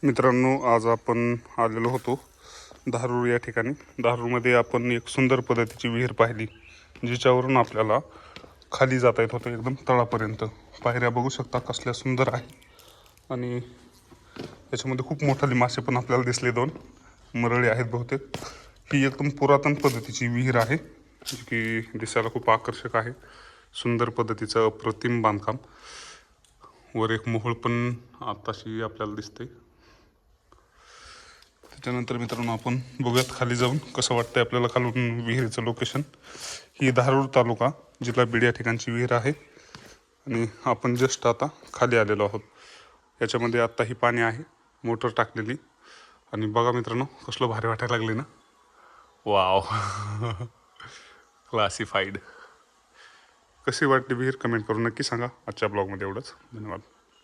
मित्रांनो, आज आपण आलेलो होतो धारूर या ठिकाणी. धारूरमध्ये आपण एक सुंदर पद्धतीची विहीर पाहिली, जिच्यावरून आपल्याला खाली जाता येत होतं एकदम तळापर्यंत. पायऱ्या बघू शकता कसल्या सुंदर आहे. आणि याच्यामध्ये खूप मोठाले मासे पण आपल्याला दिसले, 2 मरळे आहेत बहुतेक. ही एकदम पुरातन पद्धतीची विहीर आहे, जी की दिसायला खूप आकर्षक आहे. सुंदर पद्धतीचं अप्रतिम बांधकाम. वर एक मोहोळ पण आत्ताशी आपल्याला दिसते. त्याच्यानंतर मित्रांनो, आपण बघूयात खाली जाऊन कसं वाटतंय आपल्याला खालून विहिरीचं लोकेशन. ही धारूर तालुका जिल्हा बीड या ठिकाणची विहीर आहे आणि आपण जस्ट आता खाली आलेलो आहोत. याच्यामध्ये आत्ताही पाणी आहे, मोटर टाकलेली. आणि बघा मित्रांनो, कसलं भारी वाटायला लागले ना. Wow classified. कशी वाटली विहीर कमेंट करून नक्की सांगा. आजच्या ब्लॉगमध्ये एवढंच. धन्यवाद.